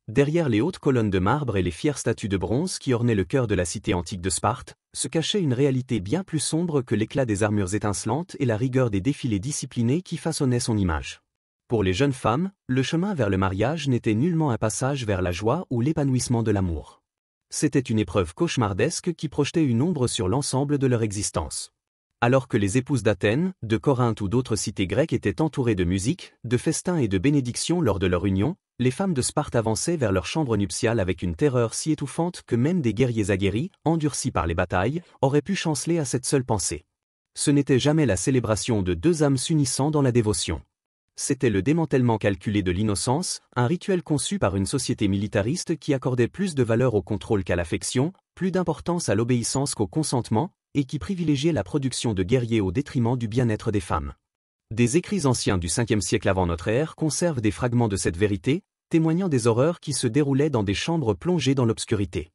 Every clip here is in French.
Derrière les hautes colonnes de marbre et les fières statues de bronze qui ornaient le cœur de la cité antique de Sparte, se cachait une réalité bien plus sombre que l'éclat des armures étincelantes et la rigueur des défilés disciplinés qui façonnaient son image. Pour les jeunes femmes, le chemin vers le mariage n'était nullement un passage vers la joie ou l'épanouissement de l'amour. C'était une épreuve cauchemardesque qui projetait une ombre sur l'ensemble de leur existence. Alors que les épouses d'Athènes, de Corinthe ou d'autres cités grecques étaient entourées de musique, de festins et de bénédictions lors de leur union, les femmes de Sparte avançaient vers leur chambre nuptiale avec une terreur si étouffante que même des guerriers aguerris, endurcis par les batailles, auraient pu chanceler à cette seule pensée. Ce n'était jamais la célébration de deux âmes s'unissant dans la dévotion. C'était le démantèlement calculé de l'innocence, un rituel conçu par une société militariste qui accordait plus de valeur au contrôle qu'à l'affection, plus d'importance à l'obéissance qu'au consentement, et qui privilégiait la production de guerriers au détriment du bien-être des femmes. Des écrits anciens du 5e siècle avant notre ère conservent des fragments de cette vérité, témoignant des horreurs qui se déroulaient dans des chambres plongées dans l'obscurité.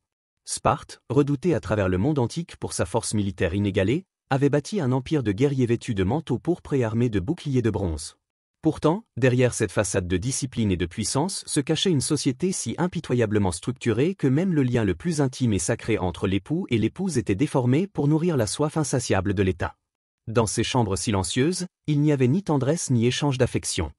Sparte, redoutée à travers le monde antique pour sa force militaire inégalée, avait bâti un empire de guerriers vêtus de manteaux pourpres et armés de boucliers de bronze. Pourtant, derrière cette façade de discipline et de puissance se cachait une société si impitoyablement structurée que même le lien le plus intime et sacré entre l'époux et l'épouse était déformé pour nourrir la soif insatiable de l'État. Dans ces chambres silencieuses, il n'y avait ni tendresse ni échange d'affection.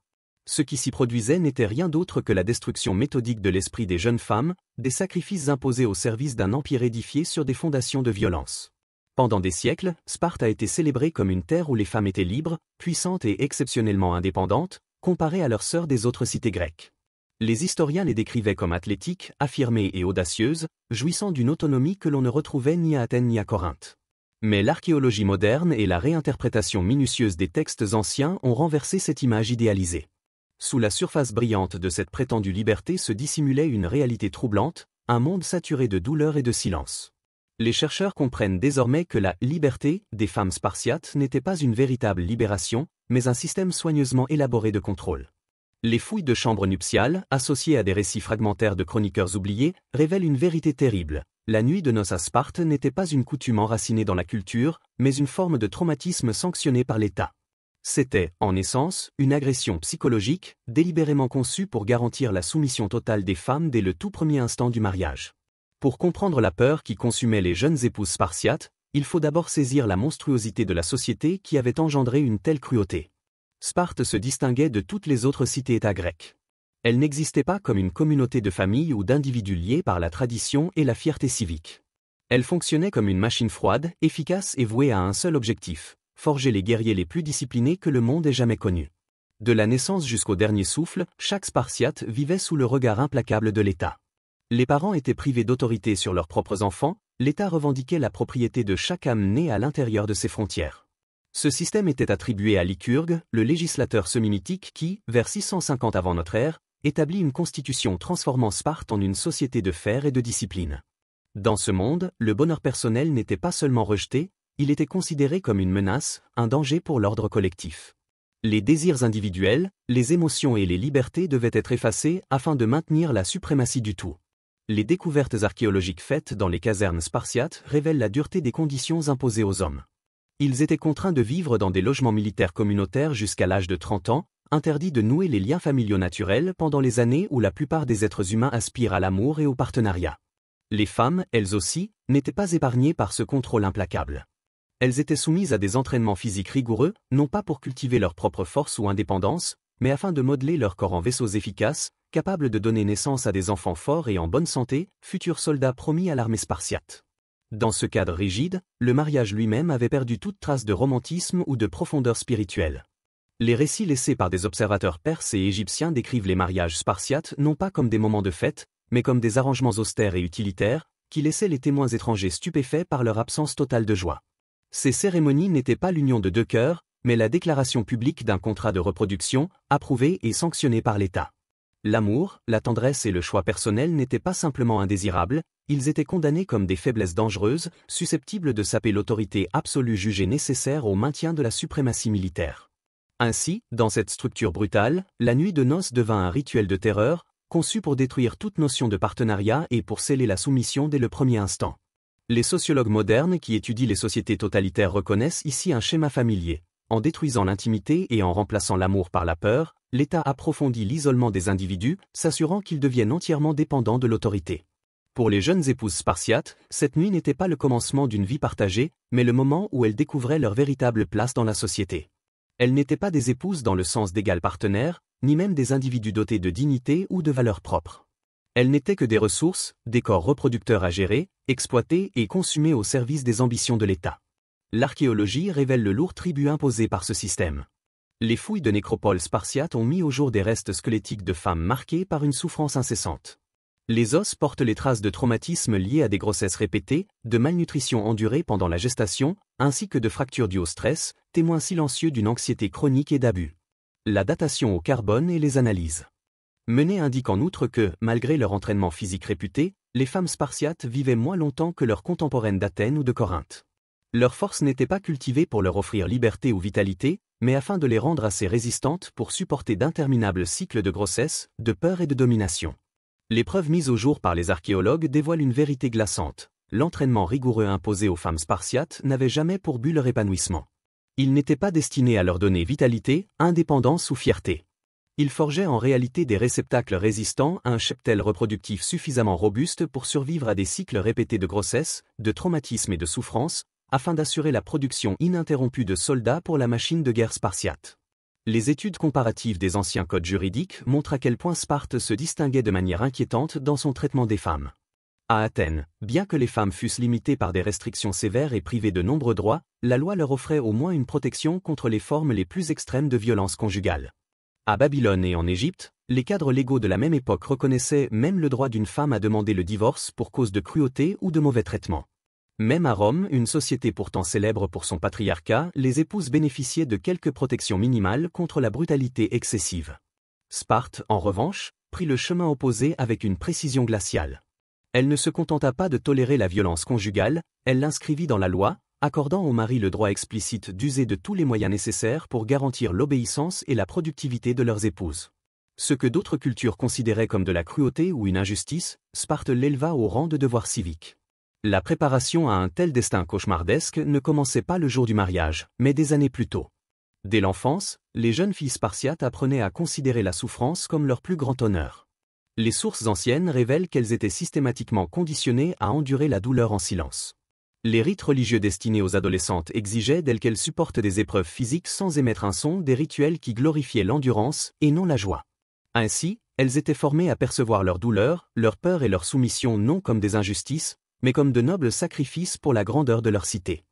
Ce qui s'y produisait n'était rien d'autre que la destruction méthodique de l'esprit des jeunes femmes, des sacrifices imposés au service d'un empire édifié sur des fondations de violence. Pendant des siècles, Sparte a été célébrée comme une terre où les femmes étaient libres, puissantes et exceptionnellement indépendantes, comparées à leurs sœurs des autres cités grecques. Les historiens les décrivaient comme athlétiques, affirmées et audacieuses, jouissant d'une autonomie que l'on ne retrouvait ni à Athènes ni à Corinthe. Mais l'archéologie moderne et la réinterprétation minutieuse des textes anciens ont renversé cette image idéalisée. Sous la surface brillante de cette prétendue liberté se dissimulait une réalité troublante, un monde saturé de douleur et de silence. Les chercheurs comprennent désormais que la « liberté » des femmes spartiates n'était pas une véritable libération, mais un système soigneusement élaboré de contrôle. Les fouilles de chambres nuptiales, associées à des récits fragmentaires de chroniqueurs oubliés, révèlent une vérité terrible. La nuit de noces à Sparte n'était pas une coutume enracinée dans la culture, mais une forme de traumatisme sanctionné par l'État. C'était, en essence, une agression psychologique, délibérément conçue pour garantir la soumission totale des femmes dès le tout premier instant du mariage. Pour comprendre la peur qui consumait les jeunes épouses spartiates, il faut d'abord saisir la monstruosité de la société qui avait engendré une telle cruauté. Sparte se distinguait de toutes les autres cités-États grecques. Elle n'existait pas comme une communauté de familles ou d'individus liés par la tradition et la fierté civique. Elle fonctionnait comme une machine froide, efficace et vouée à un seul objectif, forger les guerriers les plus disciplinés que le monde ait jamais connus. De la naissance jusqu'au dernier souffle, chaque Spartiate vivait sous le regard implacable de l'État. Les parents étaient privés d'autorité sur leurs propres enfants, l'État revendiquait la propriété de chaque âme née à l'intérieur de ses frontières. Ce système était attribué à Lycurgue, le législateur séminitique qui, vers 650 avant notre ère, établit une constitution transformant Sparte en une société de fer et de discipline. Dans ce monde, le bonheur personnel n'était pas seulement rejeté, il était considéré comme une menace, un danger pour l'ordre collectif. Les désirs individuels, les émotions et les libertés devaient être effacés afin de maintenir la suprématie du tout. Les découvertes archéologiques faites dans les casernes spartiates révèlent la dureté des conditions imposées aux hommes. Ils étaient contraints de vivre dans des logements militaires communautaires jusqu'à l'âge de 30 ans, interdits de nouer les liens familiaux naturels pendant les années où la plupart des êtres humains aspirent à l'amour et au partenariat. Les femmes, elles aussi, n'étaient pas épargnées par ce contrôle implacable. Elles étaient soumises à des entraînements physiques rigoureux, non pas pour cultiver leur propre force ou indépendance, mais afin de modeler leur corps en vaisseaux efficaces, capables de donner naissance à des enfants forts et en bonne santé, futurs soldats promis à l'armée spartiate. Dans ce cadre rigide, le mariage lui-même avait perdu toute trace de romantisme ou de profondeur spirituelle. Les récits laissés par des observateurs perses et égyptiens décrivent les mariages spartiates non pas comme des moments de fête, mais comme des arrangements austères et utilitaires, qui laissaient les témoins étrangers stupéfaits par leur absence totale de joie. Ces cérémonies n'étaient pas l'union de deux cœurs, mais la déclaration publique d'un contrat de reproduction, approuvé et sanctionné par l'État. L'amour, la tendresse et le choix personnel n'étaient pas simplement indésirables, ils étaient condamnés comme des faiblesses dangereuses, susceptibles de saper l'autorité absolue jugée nécessaire au maintien de la suprématie militaire. Ainsi, dans cette structure brutale, la nuit de noces devint un rituel de terreur, conçu pour détruire toute notion de partenariat et pour sceller la soumission dès le premier instant. Les sociologues modernes qui étudient les sociétés totalitaires reconnaissent ici un schéma familier. en détruisant l'intimité et en remplaçant l'amour par la peur, l'État approfondit l'isolement des individus, s'assurant qu'ils deviennent entièrement dépendants de l'autorité. Pour les jeunes épouses spartiates, cette nuit n'était pas le commencement d'une vie partagée, mais le moment où elles découvraient leur véritable place dans la société. Elles n'étaient pas des épouses dans le sens d'égal partenaire, ni même des individus dotés de dignité ou de valeurs propres. Elles n'étaient que des ressources, des corps reproducteurs à gérer, exploiter et consumer au service des ambitions de l'État. L'archéologie révèle le lourd tribut imposé par ce système. Les fouilles de nécropoles spartiates ont mis au jour des restes squelettiques de femmes marquées par une souffrance incessante. Les os portent les traces de traumatismes liés à des grossesses répétées, de malnutrition endurée pendant la gestation, ainsi que de fractures dues au stress, témoins silencieux d'une anxiété chronique et d'abus. La datation au carbone et les analyses menées indiquent en outre que, malgré leur entraînement physique réputé, les femmes spartiates vivaient moins longtemps que leurs contemporaines d'Athènes ou de Corinthe. Leur force n'était pas cultivée pour leur offrir liberté ou vitalité, mais afin de les rendre assez résistantes pour supporter d'interminables cycles de grossesse, de peur et de domination. Les preuves mises au jour par les archéologues dévoilent une vérité glaçante. L'entraînement rigoureux imposé aux femmes spartiates n'avait jamais pour but leur épanouissement. Il n'était pas destiné à leur donner vitalité, indépendance ou fierté. Il forgeait en réalité des réceptacles résistants à un cheptel reproductif suffisamment robuste pour survivre à des cycles répétés de grossesse, de traumatisme et de souffrance, afin d'assurer la production ininterrompue de soldats pour la machine de guerre spartiate. Les études comparatives des anciens codes juridiques montrent à quel point Sparte se distinguait de manière inquiétante dans son traitement des femmes. À Athènes, bien que les femmes fussent limitées par des restrictions sévères et privées de nombreux droits, la loi leur offrait au moins une protection contre les formes les plus extrêmes de violence conjugale. À Babylone et en Égypte, les cadres légaux de la même époque reconnaissaient même le droit d'une femme à demander le divorce pour cause de cruauté ou de mauvais traitement. Même à Rome, une société pourtant célèbre pour son patriarcat, les épouses bénéficiaient de quelques protections minimales contre la brutalité excessive. Sparte, en revanche, prit le chemin opposé avec une précision glaciale. Elle ne se contenta pas de tolérer la violence conjugale, elle l'inscrivit dans la loi, accordant aux maris le droit explicite d'user de tous les moyens nécessaires pour garantir l'obéissance et la productivité de leurs épouses. Ce que d'autres cultures considéraient comme de la cruauté ou une injustice, Sparte l'éleva au rang de devoir civique. La préparation à un tel destin cauchemardesque ne commençait pas le jour du mariage, mais des années plus tôt. Dès l'enfance, les jeunes filles spartiates apprenaient à considérer la souffrance comme leur plus grand honneur. Les sources anciennes révèlent qu'elles étaient systématiquement conditionnées à endurer la douleur en silence. Les rites religieux destinés aux adolescentes exigeaient d'elles qu'elles supportent des épreuves physiques sans émettre un son, des rituels qui glorifiaient l'endurance et non la joie. Ainsi, elles étaient formées à percevoir leur douleur, leur peur et leur soumission non comme des injustices, mais comme de nobles sacrifices pour la grandeur de leur cité.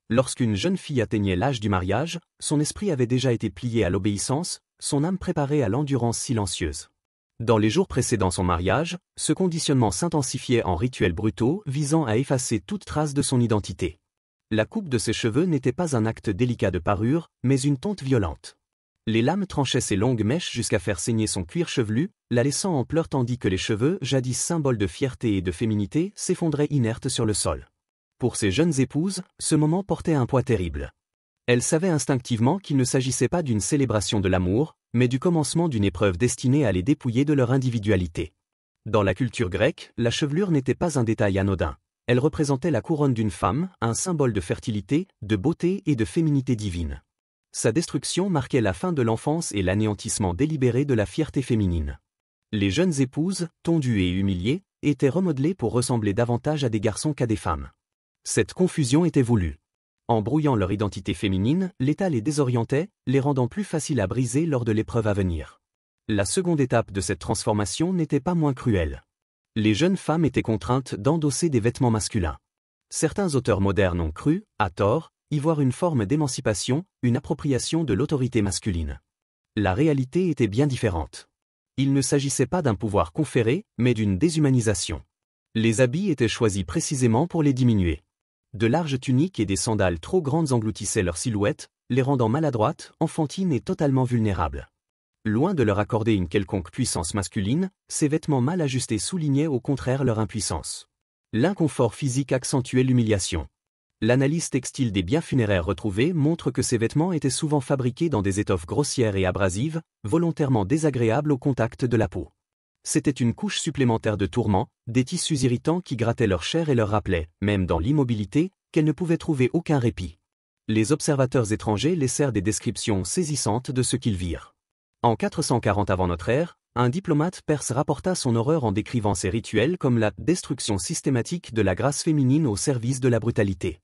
Lorsqu'une jeune fille atteignait l'âge du mariage, son esprit avait déjà été plié à l'obéissance, son âme préparée à l'endurance silencieuse. Dans les jours précédant son mariage, ce conditionnement s'intensifiait en rituels brutaux visant à effacer toute trace de son identité. La coupe de ses cheveux n'était pas un acte délicat de parure, mais une tonte violente. Les lames tranchaient ses longues mèches jusqu'à faire saigner son cuir chevelu, la laissant en pleurs tandis que les cheveux, jadis symboles de fierté et de féminité, s'effondraient inertes sur le sol. Pour ces jeunes épouses, ce moment portait un poids terrible. Elles savaient instinctivement qu'il ne s'agissait pas d'une célébration de l'amour, mais du commencement d'une épreuve destinée à les dépouiller de leur individualité. Dans la culture grecque, la chevelure n'était pas un détail anodin. Elle représentait la couronne d'une femme, un symbole de fertilité, de beauté et de féminité divine. Sa destruction marquait la fin de l'enfance et l'anéantissement délibéré de la fierté féminine. Les jeunes épouses, tondues et humiliées, étaient remodelées pour ressembler davantage à des garçons qu'à des femmes. Cette confusion était voulue. En brouillant leur identité féminine, l'État les désorientait, les rendant plus faciles à briser lors de l'épreuve à venir. La seconde étape de cette transformation n'était pas moins cruelle. Les jeunes femmes étaient contraintes d'endosser des vêtements masculins. Certains auteurs modernes ont cru, à tort, y voir une forme d'émancipation, une appropriation de l'autorité masculine. La réalité était bien différente. Il ne s'agissait pas d'un pouvoir conféré, mais d'une déshumanisation. Les habits étaient choisis précisément pour les diminuer. De larges tuniques et des sandales trop grandes engloutissaient leur silhouette, les rendant maladroites, enfantines et totalement vulnérables. Loin de leur accorder une quelconque puissance masculine, ces vêtements mal ajustés soulignaient au contraire leur impuissance. L'inconfort physique accentuait l'humiliation. L'analyse textile des biens funéraires retrouvés montre que ces vêtements étaient souvent fabriqués dans des étoffes grossières et abrasives, volontairement désagréables au contact de la peau. C'était une couche supplémentaire de tourments, des tissus irritants qui grattaient leur chair et leur rappelaient, même dans l'immobilité, qu'elles ne pouvaient trouver aucun répit. Les observateurs étrangers laissèrent des descriptions saisissantes de ce qu'ils virent. En 440 avant notre ère, un diplomate perse rapporta son horreur en décrivant ces rituels comme la destruction systématique de la grâce féminine au service de la brutalité.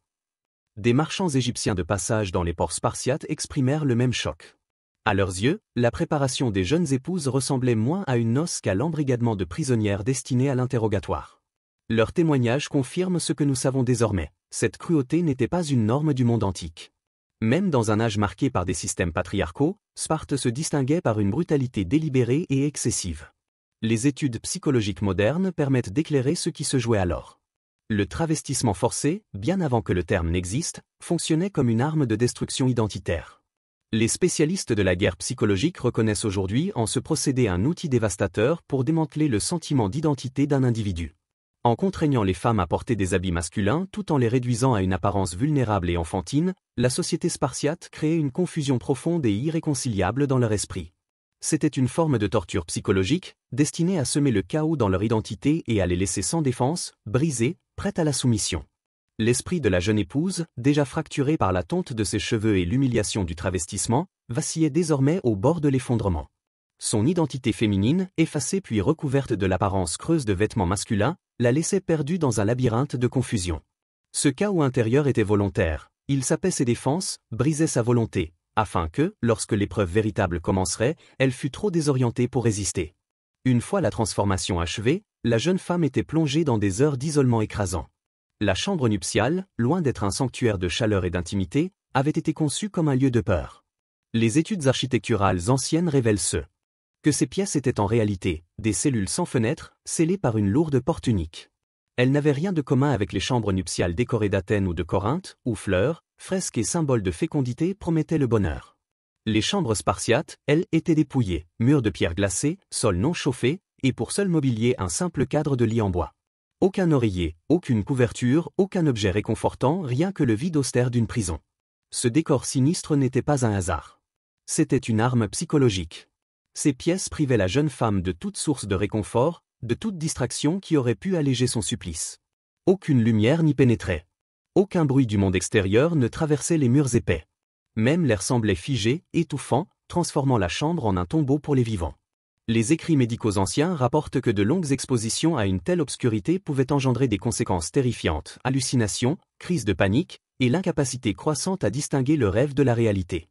Des marchands égyptiens de passage dans les ports spartiates exprimèrent le même choc. À leurs yeux, la préparation des jeunes épouses ressemblait moins à une noce qu'à l'embrigadement de prisonnières destinées à l'interrogatoire. Leurs témoignages confirment ce que nous savons désormais, cette cruauté n'était pas une norme du monde antique. Même dans un âge marqué par des systèmes patriarcaux, Sparte se distinguait par une brutalité délibérée et excessive. Les études psychologiques modernes permettent d'éclairer ce qui se jouait alors. Le travestissement forcé, bien avant que le terme n'existe, fonctionnait comme une arme de destruction identitaire. Les spécialistes de la guerre psychologique reconnaissent aujourd'hui en ce procédé un outil dévastateur pour démanteler le sentiment d'identité d'un individu. En contraignant les femmes à porter des habits masculins tout en les réduisant à une apparence vulnérable et enfantine, la société spartiate créait une confusion profonde et irréconciliable dans leur esprit. C'était une forme de torture psychologique, destinée à semer le chaos dans leur identité et à les laisser sans défense, brisées, prêtes à la soumission. L'esprit de la jeune épouse, déjà fracturé par la tonte de ses cheveux et l'humiliation du travestissement, vacillait désormais au bord de l'effondrement. Son identité féminine, effacée puis recouverte de l'apparence creuse de vêtements masculins, la laissait perdue dans un labyrinthe de confusion. Ce chaos intérieur était volontaire, il sapait ses défenses, brisait sa volonté, afin que, lorsque l'épreuve véritable commencerait, elle fût trop désorientée pour résister. Une fois la transformation achevée, la jeune femme était plongée dans des heures d'isolement écrasant. La chambre nuptiale, loin d'être un sanctuaire de chaleur et d'intimité, avait été conçue comme un lieu de peur. Les études architecturales anciennes révèlent que ces pièces étaient en réalité des cellules sans fenêtres, scellées par une lourde porte unique. Elles n'avaient rien de commun avec les chambres nuptiales décorées d'Athènes ou de Corinthe, où fleurs, fresques et symboles de fécondité promettaient le bonheur. Les chambres spartiates, elles, étaient dépouillées, murs de pierre glacée, sol non chauffé, et pour seul mobilier un simple cadre de lit en bois. Aucun oreiller, aucune couverture, aucun objet réconfortant, rien que le vide austère d'une prison. Ce décor sinistre n'était pas un hasard. C'était une arme psychologique. Ces pièces privaient la jeune femme de toute source de réconfort, de toute distraction qui aurait pu alléger son supplice. Aucune lumière n'y pénétrait. Aucun bruit du monde extérieur ne traversait les murs épais. Même l'air semblait figé, étouffant, transformant la chambre en un tombeau pour les vivants. Les écrits médicaux anciens rapportent que de longues expositions à une telle obscurité pouvaient engendrer des conséquences terrifiantes, hallucinations, crises de panique, et l'incapacité croissante à distinguer le rêve de la réalité.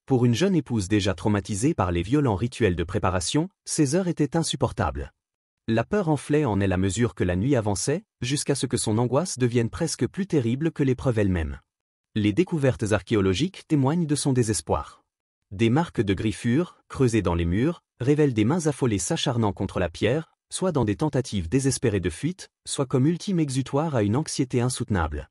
Pour une jeune épouse déjà traumatisée par les violents rituels de préparation, ces heures étaient insupportables. La peur enflait en elle à mesure que la nuit avançait, jusqu'à ce que son angoisse devienne presque plus terrible que l'épreuve elle-même. Les découvertes archéologiques témoignent de son désespoir. Des marques de griffures, creusées dans les murs, révèlent des mains affolées s'acharnant contre la pierre, soit dans des tentatives désespérées de fuite, soit comme ultime exutoire à une anxiété insoutenable.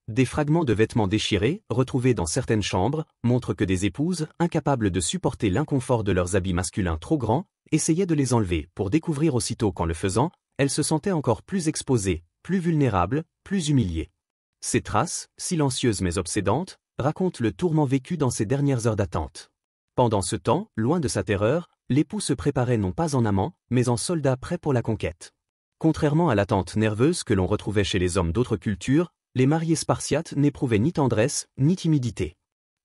Des fragments de vêtements déchirés, retrouvés dans certaines chambres, montrent que des épouses, incapables de supporter l'inconfort de leurs habits masculins trop grands, essayaient de les enlever pour découvrir aussitôt qu'en le faisant, elles se sentaient encore plus exposées, plus vulnérables, plus humiliées. Ces traces, silencieuses mais obsédantes, racontent le tourment vécu dans ces dernières heures d'attente. Pendant ce temps, loin de sa terreur, l'époux se préparait non pas en amant, mais en soldat prêt pour la conquête. Contrairement à l'attente nerveuse que l'on retrouvait chez les hommes d'autres cultures, les mariés spartiates n'éprouvaient ni tendresse, ni timidité.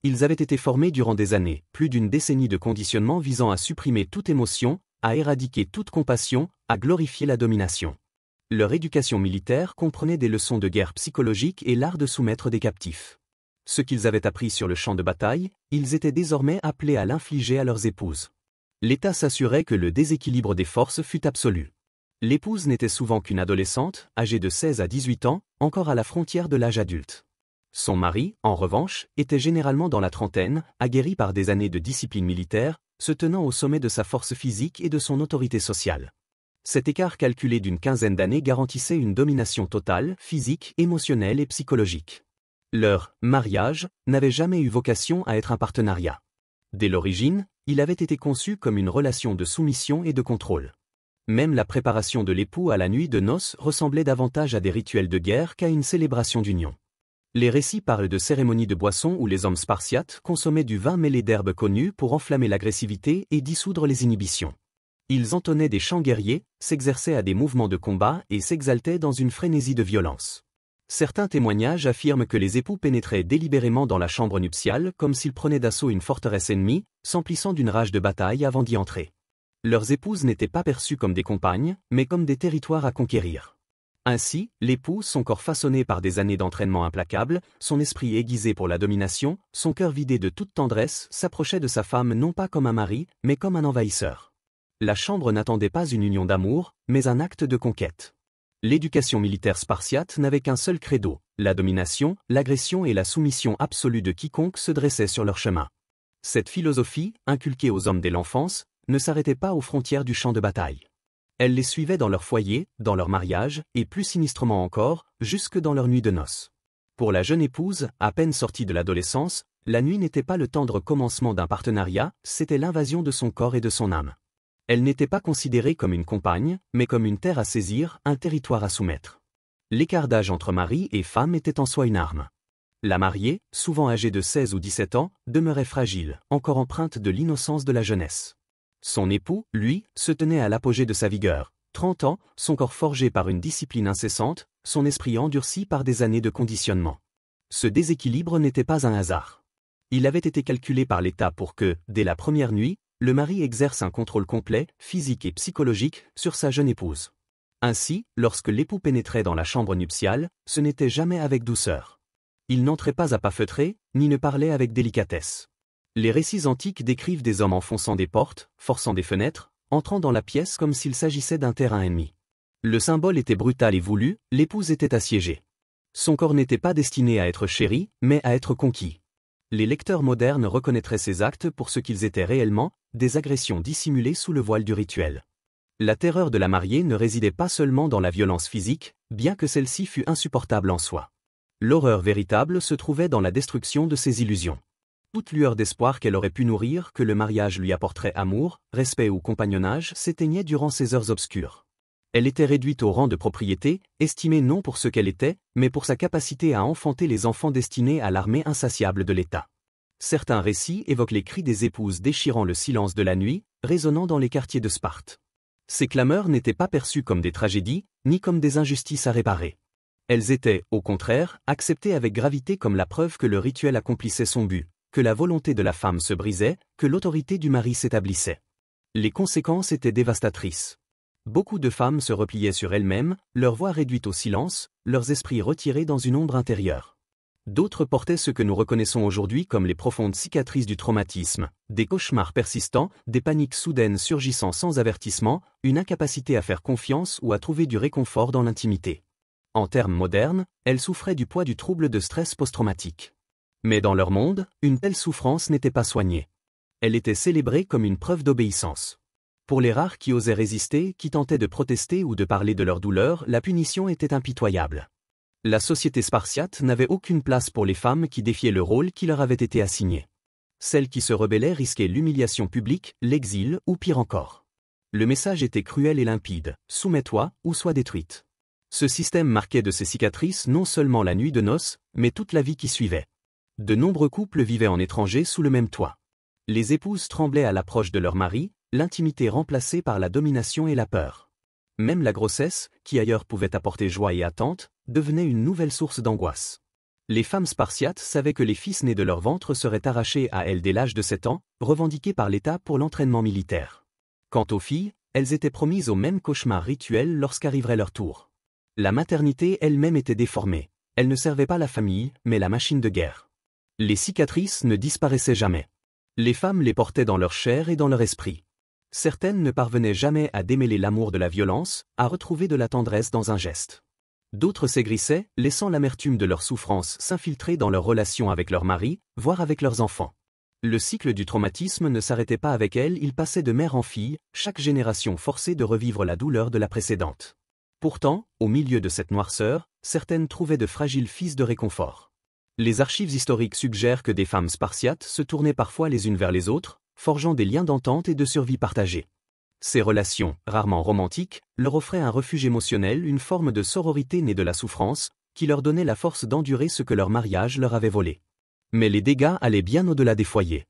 Ils avaient été formés durant des années, plus d'une décennie de conditionnement visant à supprimer toute émotion, à éradiquer toute compassion, à glorifier la domination. Leur éducation militaire comprenait des leçons de guerre psychologique et l'art de soumettre des captifs. Ce qu'ils avaient appris sur le champ de bataille, ils étaient désormais appelés à l'infliger à leurs épouses. L'État s'assurait que le déséquilibre des forces fût absolu. L'épouse n'était souvent qu'une adolescente, âgée de 16 à 18 ans, encore à la frontière de l'âge adulte. Son mari, en revanche, était généralement dans la trentaine, aguerri par des années de discipline militaire, se tenant au sommet de sa force physique et de son autorité sociale. Cet écart calculé d'une quinzaine d'années garantissait une domination totale, physique, émotionnelle et psychologique. Leur mariage n'avait jamais eu vocation à être un partenariat. Dès l'origine, il avait été conçu comme une relation de soumission et de contrôle. Même la préparation de l'époux à la nuit de noces ressemblait davantage à des rituels de guerre qu'à une célébration d'union. Les récits parlent de cérémonies de boissons où les hommes spartiates consommaient du vin mêlé d'herbes connues pour enflammer l'agressivité et dissoudre les inhibitions. Ils entonnaient des chants guerriers, s'exerçaient à des mouvements de combat et s'exaltaient dans une frénésie de violence. Certains témoignages affirment que les époux pénétraient délibérément dans la chambre nuptiale comme s'ils prenaient d'assaut une forteresse ennemie, s'emplissant d'une rage de bataille avant d'y entrer. Leurs épouses n'étaient pas perçues comme des compagnes, mais comme des territoires à conquérir. Ainsi, l'époux, son corps façonné par des années d'entraînement implacable, son esprit aiguisé pour la domination, son cœur vidé de toute tendresse, s'approchait de sa femme non pas comme un mari, mais comme un envahisseur. La chambre n'attendait pas une union d'amour, mais un acte de conquête. L'éducation militaire spartiate n'avait qu'un seul credo, la domination, l'agression et la soumission absolue de quiconque se dressait sur leur chemin. Cette philosophie, inculquée aux hommes dès l'enfance, ne s'arrêtait pas aux frontières du champ de bataille. Elle les suivait dans leur foyer, dans leur mariage, et plus sinistrement encore, jusque dans leur nuit de noces. Pour la jeune épouse, à peine sortie de l'adolescence, la nuit n'était pas le tendre commencement d'un partenariat, c'était l'invasion de son corps et de son âme. Elle n'était pas considérée comme une compagne, mais comme une terre à saisir, un territoire à soumettre. L'écart d'âge entre mari et femme était en soi une arme. La mariée, souvent âgée de 16 ou 17 ans, demeurait fragile, encore empreinte de l'innocence de la jeunesse. Son époux, lui, se tenait à l'apogée de sa vigueur. 30 ans, son corps forgé par une discipline incessante, son esprit endurci par des années de conditionnement. Ce déséquilibre n'était pas un hasard. Il avait été calculé par l'État pour que, dès la première nuit, le mari exerce un contrôle complet, physique et psychologique, sur sa jeune épouse. Ainsi, lorsque l'époux pénétrait dans la chambre nuptiale, ce n'était jamais avec douceur. Il n'entrait pas à pas feutrés, ni ne parlait avec délicatesse. Les récits antiques décrivent des hommes enfonçant des portes, forçant des fenêtres, entrant dans la pièce comme s'il s'agissait d'un terrain ennemi. Le symbole était brutal et voulu, l'épouse était assiégée. Son corps n'était pas destiné à être chéri, mais à être conquis. Les lecteurs modernes reconnaîtraient ces actes pour ce qu'ils étaient réellement, des agressions dissimulées sous le voile du rituel. La terreur de la mariée ne résidait pas seulement dans la violence physique, bien que celle-ci fût insupportable en soi. L'horreur véritable se trouvait dans la destruction de ses illusions. Toute lueur d'espoir qu'elle aurait pu nourrir que le mariage lui apporterait amour, respect ou compagnonnage s'éteignait durant ces heures obscures. Elle était réduite au rang de propriété, estimée non pour ce qu'elle était, mais pour sa capacité à enfanter les enfants destinés à l'armée insatiable de l'État. Certains récits évoquent les cris des épouses déchirant le silence de la nuit, résonnant dans les quartiers de Sparte. Ces clameurs n'étaient pas perçues comme des tragédies, ni comme des injustices à réparer. Elles étaient, au contraire, acceptées avec gravité comme la preuve que le rituel accomplissait son but, que la volonté de la femme se brisait, que l'autorité du mari s'établissait. Les conséquences étaient dévastatrices. Beaucoup de femmes se repliaient sur elles-mêmes, leur voix réduite au silence, leurs esprits retirés dans une ombre intérieure. D'autres portaient ce que nous reconnaissons aujourd'hui comme les profondes cicatrices du traumatisme, des cauchemars persistants, des paniques soudaines surgissant sans avertissement, une incapacité à faire confiance ou à trouver du réconfort dans l'intimité. En termes modernes, elles souffraient du poids du trouble de stress post-traumatique. Mais dans leur monde, une telle souffrance n'était pas soignée. Elle était célébrée comme une preuve d'obéissance. Pour les rares qui osaient résister, qui tentaient de protester ou de parler de leur douleur, la punition était impitoyable. La société spartiate n'avait aucune place pour les femmes qui défiaient le rôle qui leur avait été assigné. Celles qui se rebellaient risquaient l'humiliation publique, l'exil ou pire encore. Le message était cruel et limpide, soumets-toi ou sois détruite. Ce système marquait de ses cicatrices non seulement la nuit de noces, mais toute la vie qui suivait. De nombreux couples vivaient en étranger sous le même toit. Les épouses tremblaient à l'approche de leur mari, l'intimité remplacée par la domination et la peur. Même la grossesse, qui ailleurs pouvait apporter joie et attente, devenait une nouvelle source d'angoisse. Les femmes spartiates savaient que les fils nés de leur ventre seraient arrachés à elles dès l'âge de 7 ans, revendiqués par l'État pour l'entraînement militaire. Quant aux filles, elles étaient promises au même cauchemar rituel lorsqu'arriverait leur tour. La maternité elle-même était déformée. Elle ne servait pas la famille, mais la machine de guerre. Les cicatrices ne disparaissaient jamais. Les femmes les portaient dans leur chair et dans leur esprit. Certaines ne parvenaient jamais à démêler l'amour de la violence, à retrouver de la tendresse dans un geste. D'autres s'aigrissaient, laissant l'amertume de leur souffrance s'infiltrer dans leurs relations avec leur mari, voire avec leurs enfants. Le cycle du traumatisme ne s'arrêtait pas avec elles, il passait de mère en fille, chaque génération forcée de revivre la douleur de la précédente. Pourtant, au milieu de cette noirceur, certaines trouvaient de fragiles fils de réconfort. Les archives historiques suggèrent que des femmes spartiates se tournaient parfois les unes vers les autres, forgeant des liens d'entente et de survie partagés. Ces relations, rarement romantiques, leur offraient un refuge émotionnel, une forme de sororité née de la souffrance, qui leur donnait la force d'endurer ce que leur mariage leur avait volé. Mais les dégâts allaient bien au-delà des foyers.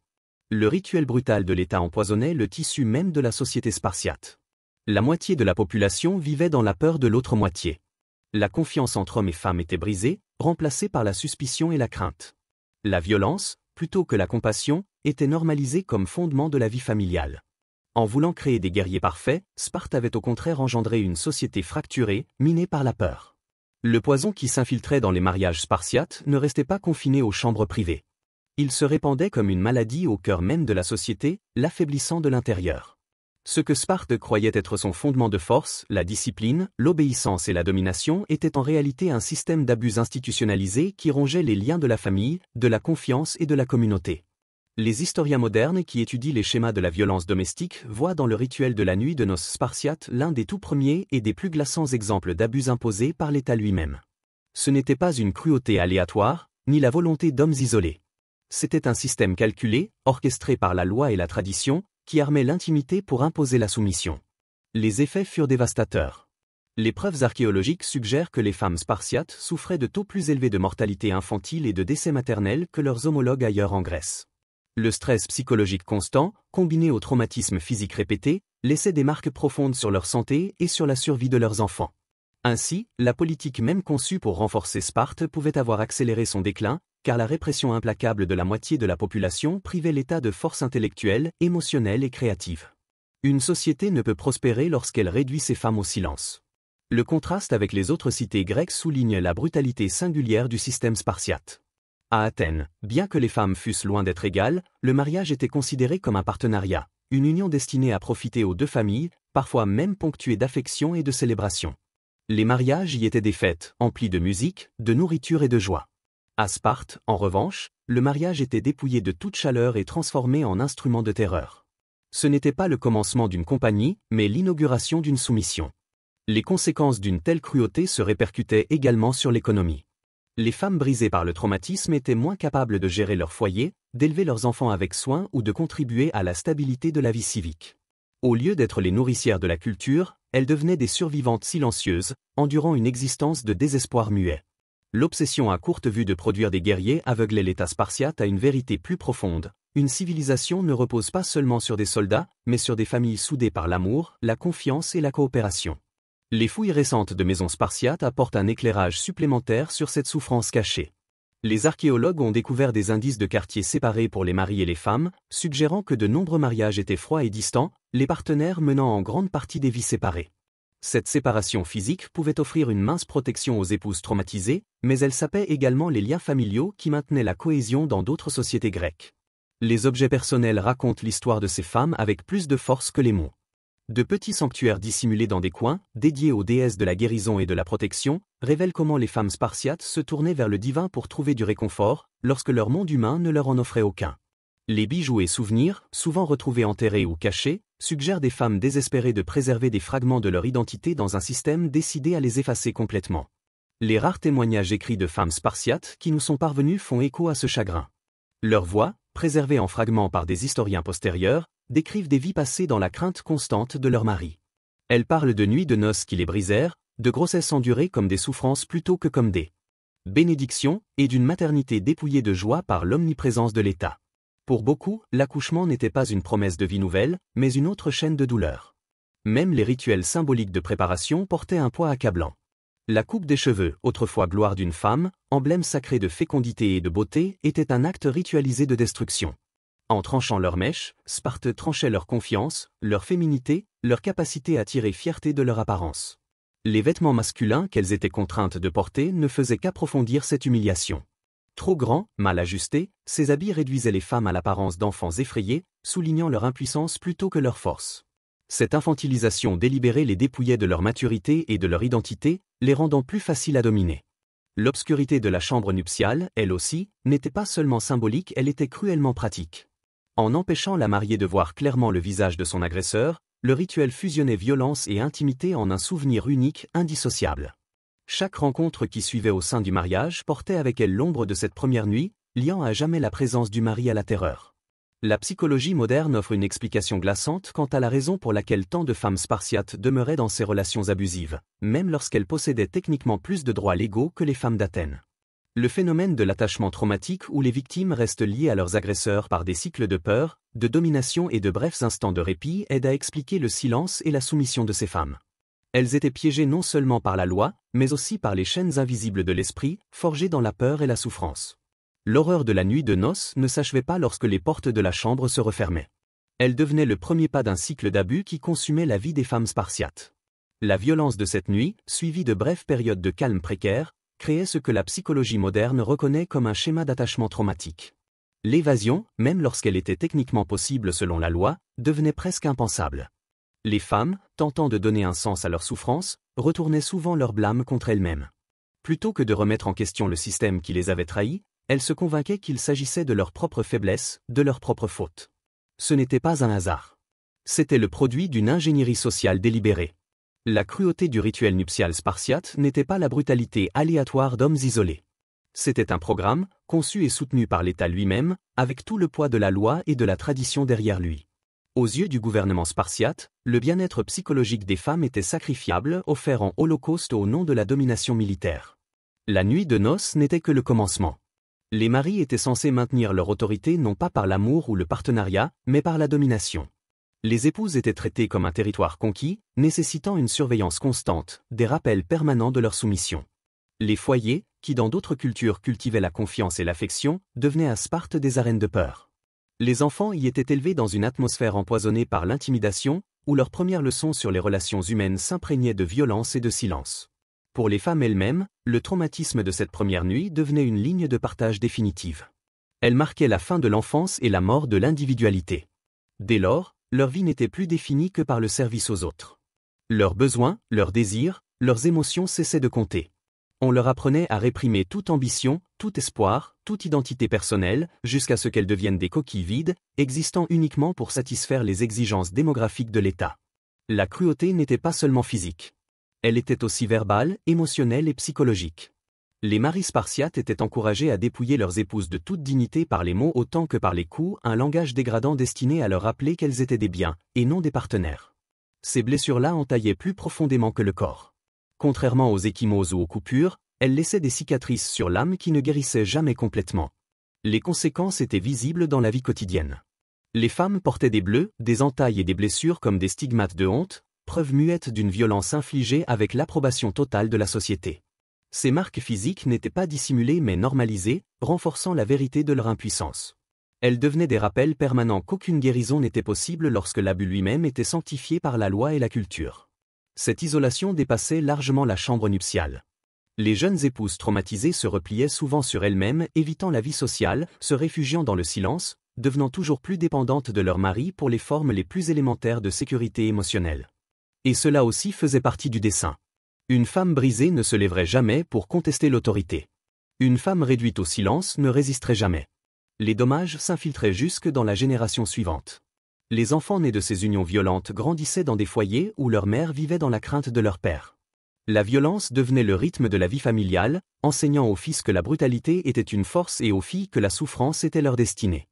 Le rituel brutal de l'État empoisonnait le tissu même de la société spartiate. La moitié de la population vivait dans la peur de l'autre moitié. La confiance entre hommes et femmes était brisée, remplacée par la suspicion et la crainte. La violence, plutôt que la compassion, était normalisée comme fondement de la vie familiale. En voulant créer des guerriers parfaits, Sparte avait au contraire engendré une société fracturée, minée par la peur. Le poison qui s'infiltrait dans les mariages spartiates ne restait pas confiné aux chambres privées. Il se répandait comme une maladie au cœur même de la société, l'affaiblissant de l'intérieur. Ce que Sparte croyait être son fondement de force, la discipline, l'obéissance et la domination, était en réalité un système d'abus institutionnalisés qui rongeait les liens de la famille, de la confiance et de la communauté. Les historiens modernes qui étudient les schémas de la violence domestique voient dans le rituel de la nuit de noces spartiate l'un des tout premiers et des plus glaçants exemples d'abus imposés par l'État lui-même. Ce n'était pas une cruauté aléatoire, ni la volonté d'hommes isolés. C'était un système calculé, orchestré par la loi et la tradition, qui armait l'intimité pour imposer la soumission. Les effets furent dévastateurs. Les preuves archéologiques suggèrent que les femmes spartiates souffraient de taux plus élevés de mortalité infantile et de décès maternel que leurs homologues ailleurs en Grèce. Le stress psychologique constant, combiné au traumatisme physique répété, laissait des marques profondes sur leur santé et sur la survie de leurs enfants. Ainsi, la politique même conçue pour renforcer Sparte pouvait avoir accéléré son déclin, car la répression implacable de la moitié de la population privait l'État de force intellectuelle, émotionnelle et créative. Une société ne peut prospérer lorsqu'elle réduit ses femmes au silence. Le contraste avec les autres cités grecques souligne la brutalité singulière du système spartiate. À Athènes, bien que les femmes fussent loin d'être égales, le mariage était considéré comme un partenariat, une union destinée à profiter aux deux familles, parfois même ponctuée d'affection et de célébration. Les mariages y étaient des fêtes, emplis de musique, de nourriture et de joie. À Sparte, en revanche, le mariage était dépouillé de toute chaleur et transformé en instrument de terreur. Ce n'était pas le commencement d'une compagnie, mais l'inauguration d'une soumission. Les conséquences d'une telle cruauté se répercutaient également sur l'économie. Les femmes brisées par le traumatisme étaient moins capables de gérer leur foyer, d'élever leurs enfants avec soin ou de contribuer à la stabilité de la vie civique. Au lieu d'être les nourricières de la culture, elles devenaient des survivantes silencieuses, endurant une existence de désespoir muet. L'obsession à courte vue de produire des guerriers aveuglait l'État spartiate à une vérité plus profonde. Une civilisation ne repose pas seulement sur des soldats, mais sur des familles soudées par l'amour, la confiance et la coopération. Les fouilles récentes de maisons spartiates apportent un éclairage supplémentaire sur cette souffrance cachée. Les archéologues ont découvert des indices de quartiers séparés pour les maris et les femmes, suggérant que de nombreux mariages étaient froids et distants, les partenaires menant en grande partie des vies séparées. Cette séparation physique pouvait offrir une mince protection aux épouses traumatisées, mais elle sapait également les liens familiaux qui maintenaient la cohésion dans d'autres sociétés grecques. Les objets personnels racontent l'histoire de ces femmes avec plus de force que les mots. De petits sanctuaires dissimulés dans des coins, dédiés aux déesses de la guérison et de la protection, révèlent comment les femmes spartiates se tournaient vers le divin pour trouver du réconfort, lorsque leur monde humain ne leur en offrait aucun. Les bijoux et souvenirs, souvent retrouvés enterrés ou cachés, suggèrent des femmes désespérées de préserver des fragments de leur identité dans un système décidé à les effacer complètement. Les rares témoignages écrits de femmes spartiates qui nous sont parvenus font écho à ce chagrin. Leurs voix, préservées en fragments par des historiens postérieurs, décrivent des vies passées dans la crainte constante de leur mari. Elles parlent de nuits de noces qui les brisèrent, de grossesses endurées comme des souffrances plutôt que comme des bénédictions, et d'une maternité dépouillée de joie par l'omniprésence de l'État. Pour beaucoup, l'accouchement n'était pas une promesse de vie nouvelle, mais une autre chaîne de douleur. Même les rituels symboliques de préparation portaient un poids accablant. La coupe des cheveux, autrefois gloire d'une femme, emblème sacré de fécondité et de beauté, était un acte ritualisé de destruction. En tranchant leurs mèches, Sparte tranchait leur confiance, leur féminité, leur capacité à tirer fierté de leur apparence. Les vêtements masculins qu'elles étaient contraintes de porter ne faisaient qu'approfondir cette humiliation. Trop grands, mal ajustés, ces habits réduisaient les femmes à l'apparence d'enfants effrayés, soulignant leur impuissance plutôt que leur force. Cette infantilisation délibérée les dépouillait de leur maturité et de leur identité, les rendant plus faciles à dominer. L'obscurité de la chambre nuptiale, elle aussi, n'était pas seulement symbolique, elle était cruellement pratique. En empêchant la mariée de voir clairement le visage de son agresseur, le rituel fusionnait violence et intimité en un souvenir unique, indissociable. Chaque rencontre qui suivait au sein du mariage portait avec elle l'ombre de cette première nuit, liant à jamais la présence du mari à la terreur. La psychologie moderne offre une explication glaçante quant à la raison pour laquelle tant de femmes spartiates demeuraient dans ces relations abusives, même lorsqu'elles possédaient techniquement plus de droits légaux que les femmes d'Athènes. Le phénomène de l'attachement traumatique où les victimes restent liées à leurs agresseurs par des cycles de peur, de domination et de brefs instants de répit aide à expliquer le silence et la soumission de ces femmes. Elles étaient piégées non seulement par la loi, mais aussi par les chaînes invisibles de l'esprit, forgées dans la peur et la souffrance. L'horreur de la nuit de noces ne s'achevait pas lorsque les portes de la chambre se refermaient. Elle devenait le premier pas d'un cycle d'abus qui consumait la vie des femmes spartiates. La violence de cette nuit, suivie de brèves périodes de calme précaire, créait ce que la psychologie moderne reconnaît comme un schéma d'attachement traumatique. L'évasion, même lorsqu'elle était techniquement possible selon la loi, devenait presque impensable. Les femmes, tentant de donner un sens à leur souffrance, retournaient souvent leur blâme contre elles-mêmes. Plutôt que de remettre en question le système qui les avait trahies, elles se convainquaient qu'il s'agissait de leur propre faiblesse, de leur propre faute. Ce n'était pas un hasard. C'était le produit d'une ingénierie sociale délibérée. La cruauté du rituel nuptial spartiate n'était pas la brutalité aléatoire d'hommes isolés. C'était un programme, conçu et soutenu par l'État lui-même, avec tout le poids de la loi et de la tradition derrière lui. Aux yeux du gouvernement spartiate, le bien-être psychologique des femmes était sacrifiable, offert en holocauste au nom de la domination militaire. La nuit de noces n'était que le commencement. Les maris étaient censés maintenir leur autorité non pas par l'amour ou le partenariat, mais par la domination. Les épouses étaient traitées comme un territoire conquis, nécessitant une surveillance constante, des rappels permanents de leur soumission. Les foyers, qui dans d'autres cultures cultivaient la confiance et l'affection, devenaient à Sparte des arènes de peur. Les enfants y étaient élevés dans une atmosphère empoisonnée par l'intimidation, où leurs premières leçons sur les relations humaines s'imprégnaient de violence et de silence. Pour les femmes elles-mêmes, le traumatisme de cette première nuit devenait une ligne de partage définitive. Elle marquait la fin de l'enfance et la mort de l'individualité. Dès lors, leur vie n'était plus définie que par le service aux autres. Leurs besoins, leurs désirs, leurs émotions cessaient de compter. On leur apprenait à réprimer toute ambition, tout espoir, toute identité personnelle, jusqu'à ce qu'elles deviennent des coquilles vides, existant uniquement pour satisfaire les exigences démographiques de l'État. La cruauté n'était pas seulement physique. Elle était aussi verbale, émotionnelle et psychologique. Les maris spartiates étaient encouragés à dépouiller leurs épouses de toute dignité par les mots autant que par les coups, un langage dégradant destiné à leur rappeler qu'elles étaient des biens, et non des partenaires. Ces blessures-là entaillaient plus profondément que le corps. Contrairement aux ecchymoses ou aux coupures, elles laissaient des cicatrices sur l'âme qui ne guérissaient jamais complètement. Les conséquences étaient visibles dans la vie quotidienne. Les femmes portaient des bleus, des entailles et des blessures comme des stigmates de honte, preuve muette d'une violence infligée avec l'approbation totale de la société. Ces marques physiques n'étaient pas dissimulées mais normalisées, renforçant la vérité de leur impuissance. Elles devenaient des rappels permanents qu'aucune guérison n'était possible lorsque l'abus lui-même était sanctifié par la loi et la culture. Cette isolation dépassait largement la chambre nuptiale. Les jeunes épouses traumatisées se repliaient souvent sur elles-mêmes, évitant la vie sociale, se réfugiant dans le silence, devenant toujours plus dépendantes de leur mari pour les formes les plus élémentaires de sécurité émotionnelle. Et cela aussi faisait partie du dessein. Une femme brisée ne se lèverait jamais pour contester l'autorité. Une femme réduite au silence ne résisterait jamais. Les dommages s'infiltraient jusque dans la génération suivante. Les enfants nés de ces unions violentes grandissaient dans des foyers où leur mère vivait dans la crainte de leur père. La violence devenait le rythme de la vie familiale, enseignant aux fils que la brutalité était une force et aux filles que la souffrance était leur destinée.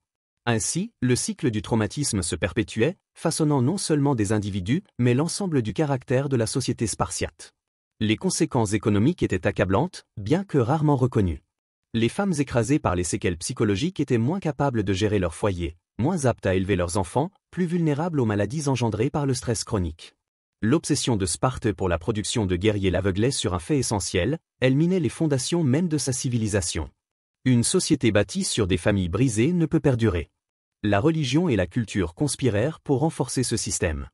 Ainsi, le cycle du traumatisme se perpétuait, façonnant non seulement des individus, mais l'ensemble du caractère de la société spartiate. Les conséquences économiques étaient accablantes, bien que rarement reconnues. Les femmes écrasées par les séquelles psychologiques étaient moins capables de gérer leur foyer, moins aptes à élever leurs enfants, plus vulnérables aux maladies engendrées par le stress chronique. L'obsession de Sparte pour la production de guerriers l'aveuglait sur un fait essentiel, elle minait les fondations même de sa civilisation. Une société bâtie sur des familles brisées ne peut perdurer. La religion et la culture conspirèrent pour renforcer ce système.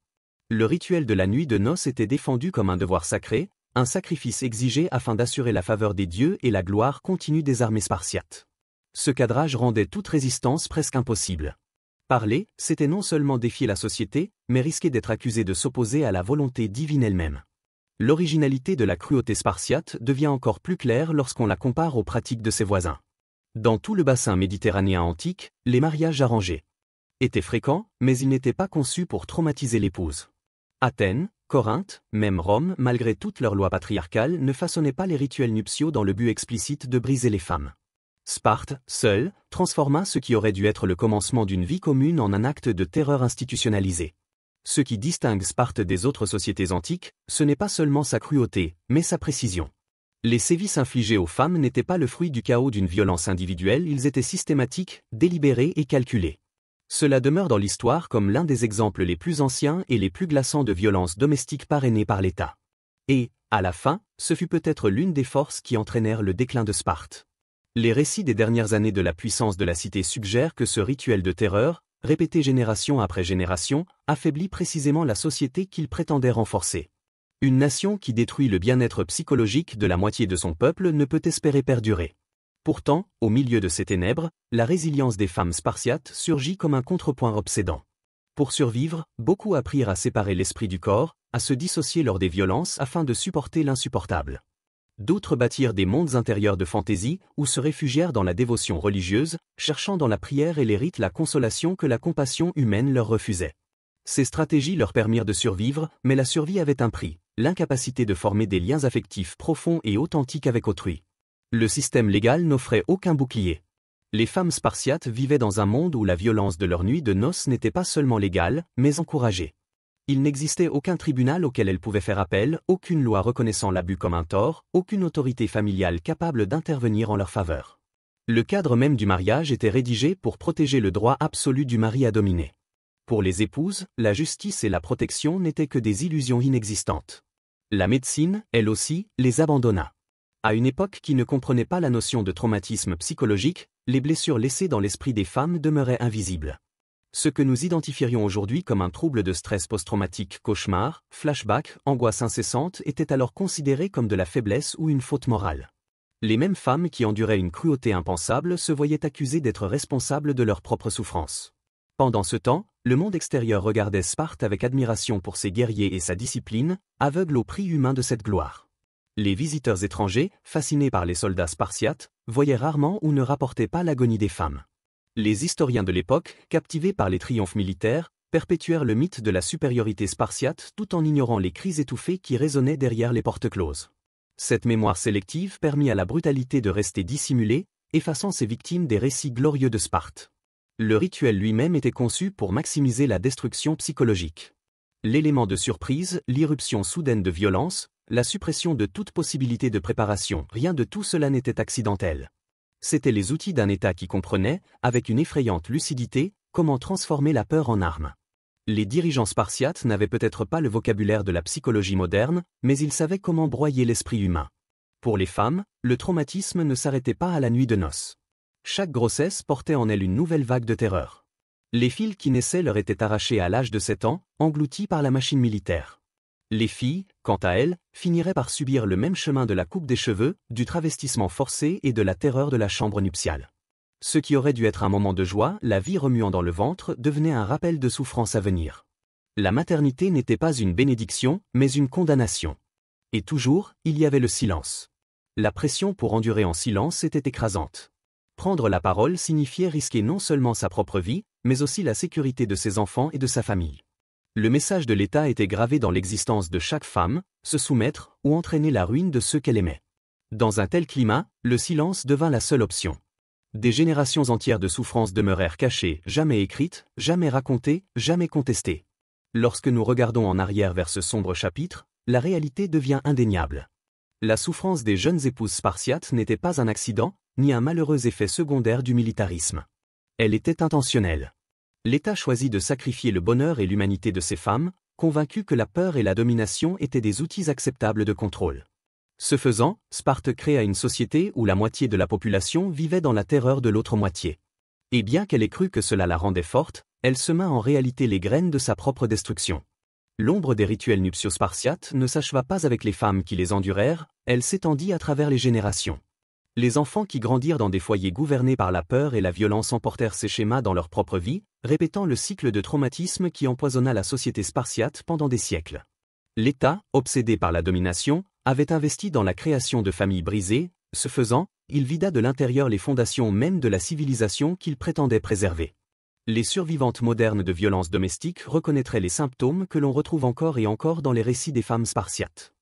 Le rituel de la nuit de noces était défendu comme un devoir sacré, un sacrifice exigé afin d'assurer la faveur des dieux et la gloire continue des armées spartiates. Ce cadrage rendait toute résistance presque impossible. Parler, c'était non seulement défier la société, mais risquer d'être accusé de s'opposer à la volonté divine elle-même. L'originalité de la cruauté spartiate devient encore plus claire lorsqu'on la compare aux pratiques de ses voisins. Dans tout le bassin méditerranéen antique, les mariages arrangés étaient fréquents, mais ils n'étaient pas conçus pour traumatiser l'épouse. Athènes, Corinthe, même Rome, malgré toutes leurs lois patriarcales, ne façonnaient pas les rituels nuptiaux dans le but explicite de briser les femmes. Sparte, seule, transforma ce qui aurait dû être le commencement d'une vie commune en un acte de terreur institutionnalisé. Ce qui distingue Sparte des autres sociétés antiques, ce n'est pas seulement sa cruauté, mais sa précision. Les sévices infligés aux femmes n'étaient pas le fruit du chaos d'une violence individuelle, ils étaient systématiques, délibérés et calculés. Cela demeure dans l'histoire comme l'un des exemples les plus anciens et les plus glaçants de violence domestique parrainée par l'État. Et, à la fin, ce fut peut-être l'une des forces qui entraînèrent le déclin de Sparte. Les récits des dernières années de la puissance de la cité suggèrent que ce rituel de terreur, répété génération après génération, affaiblit précisément la société qu'il prétendait renforcer. Une nation qui détruit le bien-être psychologique de la moitié de son peuple ne peut espérer perdurer. Pourtant, au milieu de ces ténèbres, la résilience des femmes spartiates surgit comme un contrepoint obsédant. Pour survivre, beaucoup apprirent à séparer l'esprit du corps, à se dissocier lors des violences afin de supporter l'insupportable. D'autres bâtirent des mondes intérieurs de fantaisie ou se réfugièrent dans la dévotion religieuse, cherchant dans la prière et les rites la consolation que la compassion humaine leur refusait. Ces stratégies leur permirent de survivre, mais la survie avait un prix, l'incapacité de former des liens affectifs profonds et authentiques avec autrui. Le système légal n'offrait aucun bouclier. Les femmes spartiates vivaient dans un monde où la violence de leur nuit de noces n'était pas seulement légale, mais encouragée. Il n'existait aucun tribunal auquel elles pouvaient faire appel, aucune loi reconnaissant l'abus comme un tort, aucune autorité familiale capable d'intervenir en leur faveur. Le cadre même du mariage était rédigé pour protéger le droit absolu du mari à dominer. Pour les épouses, la justice et la protection n'étaient que des illusions inexistantes. La médecine, elle aussi, les abandonna. À une époque qui ne comprenait pas la notion de traumatisme psychologique, les blessures laissées dans l'esprit des femmes demeuraient invisibles. Ce que nous identifierions aujourd'hui comme un trouble de stress post-traumatique, cauchemar, flashback, angoisse incessante était alors considéré comme de la faiblesse ou une faute morale. Les mêmes femmes qui enduraient une cruauté impensable se voyaient accusées d'être responsables de leur propre souffrance. Pendant ce temps, le monde extérieur regardait Sparte avec admiration pour ses guerriers et sa discipline, aveugle au prix humain de cette gloire. Les visiteurs étrangers, fascinés par les soldats spartiates, voyaient rarement ou ne rapportaient pas l'agonie des femmes. Les historiens de l'époque, captivés par les triomphes militaires, perpétuèrent le mythe de la supériorité spartiate tout en ignorant les cris étouffés qui résonnaient derrière les portes closes. Cette mémoire sélective permit à la brutalité de rester dissimulée, effaçant ses victimes des récits glorieux de Sparte. Le rituel lui-même était conçu pour maximiser la destruction psychologique. L'élément de surprise, l'irruption soudaine de violence, la suppression de toute possibilité de préparation, rien de tout cela n'était accidentel. C'étaient les outils d'un État qui comprenait, avec une effrayante lucidité, comment transformer la peur en arme. Les dirigeants spartiates n'avaient peut-être pas le vocabulaire de la psychologie moderne, mais ils savaient comment broyer l'esprit humain. Pour les femmes, le traumatisme ne s'arrêtait pas à la nuit de noces. Chaque grossesse portait en elle une nouvelle vague de terreur. Les filles qui naissaient leur étaient arrachées à l'âge de 7 ans, englouties par la machine militaire. Les filles, quant à elles, finiraient par subir le même chemin de la coupe des cheveux, du travestissement forcé et de la terreur de la chambre nuptiale. Ce qui aurait dû être un moment de joie, la vie remuant dans le ventre, devenait un rappel de souffrance à venir. La maternité n'était pas une bénédiction, mais une condamnation. Et toujours, il y avait le silence. La pression pour endurer en silence était écrasante. Prendre la parole signifiait risquer non seulement sa propre vie, mais aussi la sécurité de ses enfants et de sa famille. Le message de l'État était gravé dans l'existence de chaque femme, se soumettre ou entraîner la ruine de ceux qu'elle aimait. Dans un tel climat, le silence devint la seule option. Des générations entières de souffrances demeurèrent cachées, jamais écrites, jamais racontées, jamais contestées. Lorsque nous regardons en arrière vers ce sombre chapitre, la réalité devient indéniable. La souffrance des jeunes épouses spartiates n'était pas un accident, ni un malheureux effet secondaire du militarisme. Elle était intentionnelle. L'État choisit de sacrifier le bonheur et l'humanité de ces femmes, convaincu que la peur et la domination étaient des outils acceptables de contrôle. Ce faisant, Sparte créa une société où la moitié de la population vivait dans la terreur de l'autre moitié. Et bien qu'elle ait cru que cela la rendait forte, elle sema en réalité les graines de sa propre destruction. L'ombre des rituels nuptiaux spartiates ne s'acheva pas avec les femmes qui les endurèrent, elle s'étendit à travers les générations. Les enfants qui grandirent dans des foyers gouvernés par la peur et la violence emportèrent ces schémas dans leur propre vie, répétant le cycle de traumatisme qui empoisonna la société spartiate pendant des siècles. L'État, obsédé par la domination, avait investi dans la création de familles brisées, ce faisant, il vida de l'intérieur les fondations même de la civilisation qu'il prétendait préserver. Les survivantes modernes de violences domestiques reconnaîtraient les symptômes que l'on retrouve encore et encore dans les récits des femmes spartiates.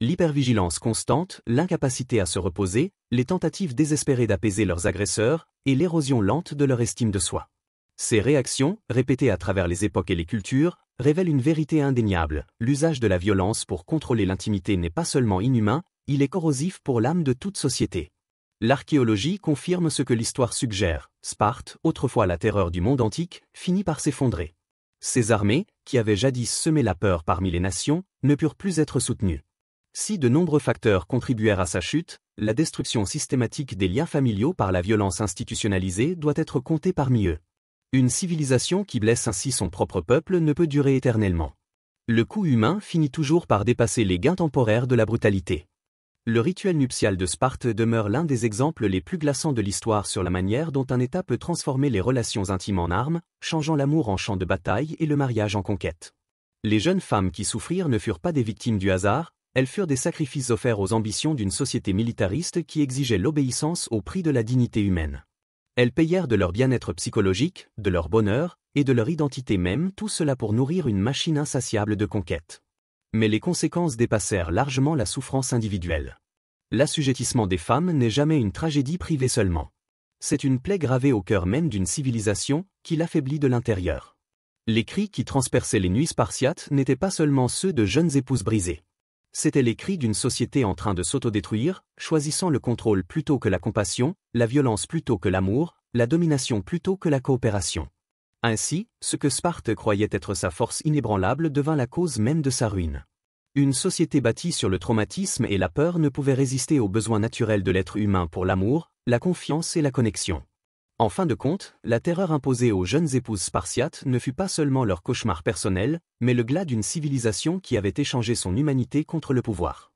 L'hypervigilance constante, l'incapacité à se reposer, les tentatives désespérées d'apaiser leurs agresseurs, et l'érosion lente de leur estime de soi. Ces réactions, répétées à travers les époques et les cultures, révèlent une vérité indéniable: l'usage de la violence pour contrôler l'intimité n'est pas seulement inhumain, il est corrosif pour l'âme de toute société. L'archéologie confirme ce que l'histoire suggère: Sparte, autrefois la terreur du monde antique, finit par s'effondrer. Ces armées, qui avaient jadis semé la peur parmi les nations, ne purent plus être soutenues. Si de nombreux facteurs contribuèrent à sa chute, la destruction systématique des liens familiaux par la violence institutionnalisée doit être comptée parmi eux. Une civilisation qui blesse ainsi son propre peuple ne peut durer éternellement. Le coût humain finit toujours par dépasser les gains temporaires de la brutalité. Le rituel nuptial de Sparte demeure l'un des exemples les plus glaçants de l'histoire sur la manière dont un État peut transformer les relations intimes en armes, changeant l'amour en champ de bataille et le mariage en conquête. Les jeunes femmes qui souffrirent ne furent pas des victimes du hasard, elles furent des sacrifices offerts aux ambitions d'une société militariste qui exigeait l'obéissance au prix de la dignité humaine. Elles payèrent de leur bien-être psychologique, de leur bonheur, et de leur identité même, tout cela pour nourrir une machine insatiable de conquête. Mais les conséquences dépassèrent largement la souffrance individuelle. L'assujettissement des femmes n'est jamais une tragédie privée seulement. C'est une plaie gravée au cœur même d'une civilisation, qui l'affaiblit de l'intérieur. Les cris qui transperçaient les nuits spartiates n'étaient pas seulement ceux de jeunes épouses brisées. C'étaient les cris d'une société en train de s'autodétruire, choisissant le contrôle plutôt que la compassion, la violence plutôt que l'amour, la domination plutôt que la coopération. Ainsi, ce que Sparte croyait être sa force inébranlable devint la cause même de sa ruine. Une société bâtie sur le traumatisme et la peur ne pouvait résister aux besoins naturels de l'être humain pour l'amour, la confiance et la connexion. En fin de compte, la terreur imposée aux jeunes épouses spartiates ne fut pas seulement leur cauchemar personnel, mais le glas d'une civilisation qui avait échangé son humanité contre le pouvoir.